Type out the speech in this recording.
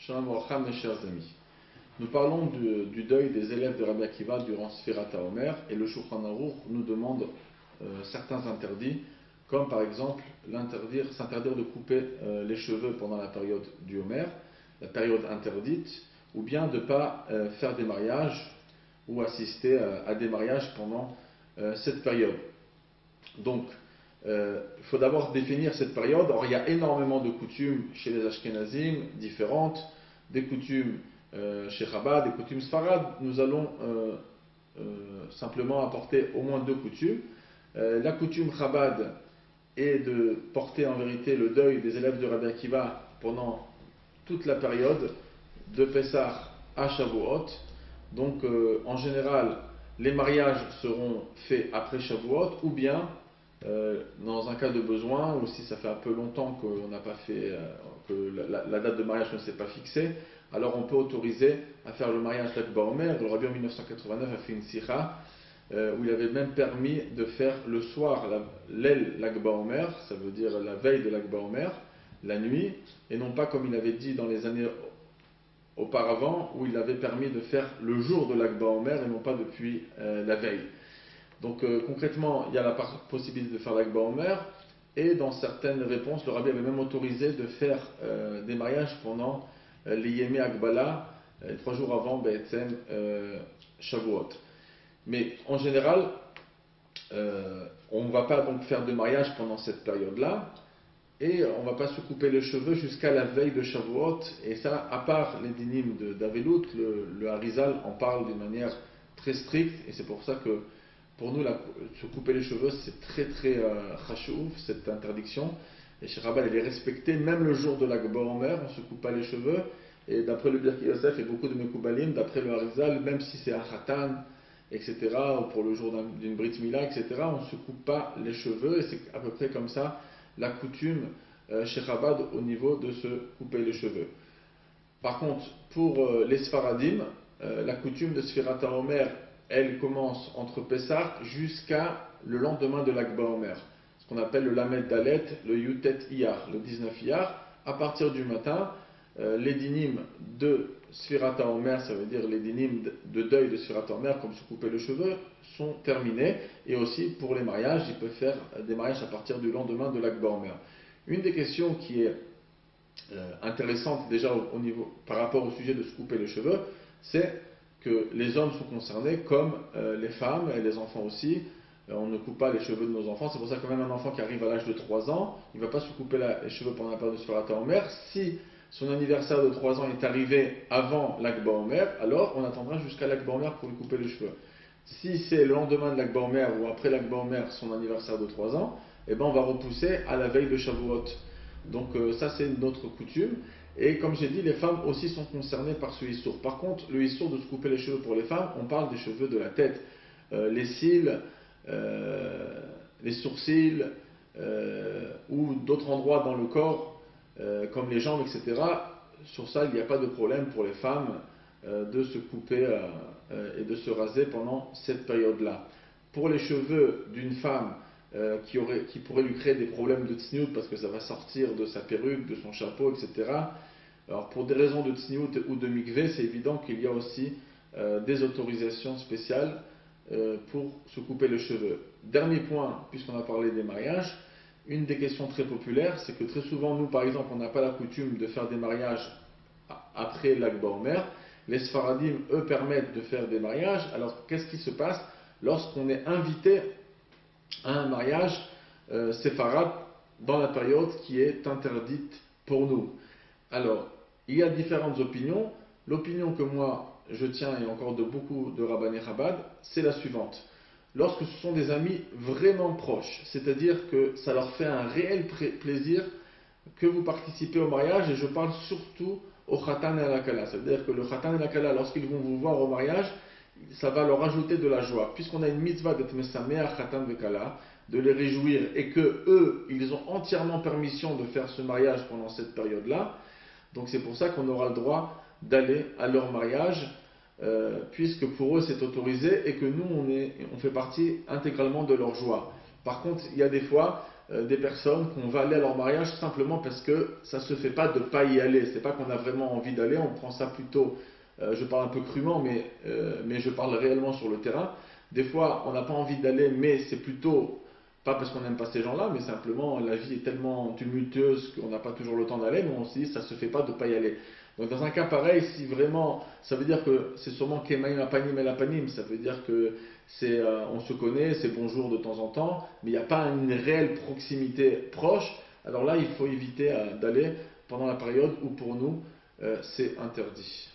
Shalom Aleichem, mes chers amis. Nous parlons du deuil des élèves de Rabbi Akiva durant Sfirat HaOmer, et le Shulchan Aruch nous demande certains interdits, comme par exemple s'interdire de couper les cheveux pendant la période du Homer, la période interdite, ou bien de ne pas faire des mariages ou assister à des mariages pendant cette période. Donc, il faut d'abord définir cette période. Or, il y a énormément de coutumes chez les Ashkenazim différentes, des coutumes chez Chabad, des coutumes Sfarad. Nous allons simplement apporter au moins deux coutumes. La coutume Chabad est de porter en vérité le deuil des élèves de Rabbi Akiva pendant toute la période de Pessah à Shavuot. Donc, en général, les mariages seront faits après Shavuot, ou bien dans un cas de besoin, ou si ça fait un peu longtemps qu'on n'a pas fait, que la date de mariage ne s'est pas fixée, alors on peut autoriser à faire le mariage l'Akba Omer. Le Rabbi en 1989 a fait une sikha où il avait même permis de faire le soir l'Akba Omer, ça veut dire la veille de l'Akba Omer, la nuit, et non pas comme il avait dit dans les années auparavant, où il avait permis de faire le jour de l'Akba Omer et non pas depuis la veille. Donc concrètement, il y a la possibilité de faire l'Akba Omer, et dans certaines réponses, le Rabbi avait même autorisé de faire des mariages pendant les Yémé Akbala, 3 jours avant Be'etzem Shavuot. Mais en général, on ne va pas donc faire de mariage pendant cette période-là, et on ne va pas se couper les cheveux jusqu'à la veille de Shavuot, et ça, à part les dynimes d'Avelout, le Harizal en parle d'une manière très stricte, et c'est pour ça que pour nous, se couper les cheveux, c'est très très chashuv, cette interdiction. Et chez Rabbal, elle est respectée, même le jour de l'Akba Omer, on ne se coupe pas les cheveux. Et d'après le Birki Yosef et beaucoup de Mekoubalim, d'après le Harizal, même si c'est un khatan, etc., ou pour le jour d'une Brit Mila, etc., on ne se coupe pas les cheveux. Et c'est à peu près comme ça la coutume chez Chabad au niveau de se couper les cheveux. Par contre, pour les Sfaradim, la coutume de Sfirat HaOmer, elle commence entre Pessah jusqu'à le lendemain de l'Akba Omer, ce qu'on appelle le Lamed Dalet, le Yutet Iyar, le 19 Iyar. À partir du matin, les dynimes de Sfirat HaOmer, ça veut dire les dynimes de deuil de Sfirat HaOmer, comme se couper les cheveux, sont terminés. Et aussi pour les mariages, ils peuvent faire des mariages à partir du lendemain de l'Akba Omer. Une des questions qui est intéressante déjà par rapport au sujet de se couper les cheveux, c'est que les hommes sont concernés comme les femmes et les enfants aussi. On ne coupe pas les cheveux de nos enfants. C'est pour ça que même un enfant qui arrive à l'âge de 3 ans, il ne va pas se couper les cheveux pendant la période de Sfirat HaOmer. Si son anniversaire de 3 ans est arrivé avant l'Akba Omer, alors on attendra jusqu'à l'Akba Omer pour lui couper les cheveux. Si c'est le lendemain de l'Akba Omer ou après l'Akba Omer, son anniversaire de 3 ans, eh ben on va repousser à la veille de Shavuot. Donc ça c'est une autre coutume. Et comme j'ai dit, les femmes aussi sont concernées par ce issour. Par contre, le issour de se couper les cheveux pour les femmes, on parle des cheveux de la tête. Les cils, les sourcils, ou d'autres endroits dans le corps, comme les jambes, etc. Sur ça, il n'y a pas de problème pour les femmes de se couper et de se raser pendant cette période-là. Pour les cheveux d'une femme, qui pourrait lui créer des problèmes de tsniout parce que ça va sortir de sa perruque, de son chapeau, etc. Alors pour des raisons de tsniout ou de mikvé, c'est évident qu'il y a aussi des autorisations spéciales pour se couper les cheveux. Dernier point, puisqu'on a parlé des mariages, une des questions très populaires, c'est que très souvent, nous par exemple, on n'a pas la coutume de faire des mariages après l'Akba Omer. Les Sfaradim, eux, permettent de faire des mariages. Alors qu'est-ce qui se passe lorsqu'on est invité à un mariage séfarade dans la période qui est interdite pour nous? Alors, il y a différentes opinions. L'opinion que moi je tiens, et encore de beaucoup de Rabbané Chabad, c'est la suivante. Lorsque ce sont des amis vraiment proches, c'est-à-dire que ça leur fait un réel plaisir que vous participez au mariage, et je parle surtout au Khatan et à la Kala. C'est-à-dire que le Khatan et la Kala, lorsqu'ils vont vous voir au mariage, ça va leur ajouter de la joie. Puisqu'on a une mitzvah d'être mesameh Khatan et Kala, de les réjouir, et que eux, ils ont entièrement permission de faire ce mariage pendant cette période-là. Donc c'est pour ça qu'on aura le droit d'aller à leur mariage, puisque pour eux c'est autorisé, et que nous on fait partie intégralement de leur joie. Par contre, il y a des fois, des personnes qu'on va aller à leur mariage simplement parce que ça ne se fait pas de ne pas y aller. C'est pas qu'on a vraiment envie d'aller, on prend ça plutôt, je parle un peu crûment, mais je parle réellement sur le terrain. Des fois, on n'a pas envie d'aller, mais c'est plutôt pas parce qu'on n'aime pas ces gens-là, mais simplement la vie est tellement tumultueuse qu'on n'a pas toujours le temps d'aller, mais on se dit ça se fait pas de ne pas y aller. Donc dans un cas pareil, si vraiment, ça veut dire que c'est sûrement Kemaim Apanim El Apanim, ça veut dire que on se connaît, c'est bonjour de temps en temps, mais il n'y a pas une réelle proximité proche. Alors là, il faut éviter d'aller pendant la période où pour nous c'est interdit.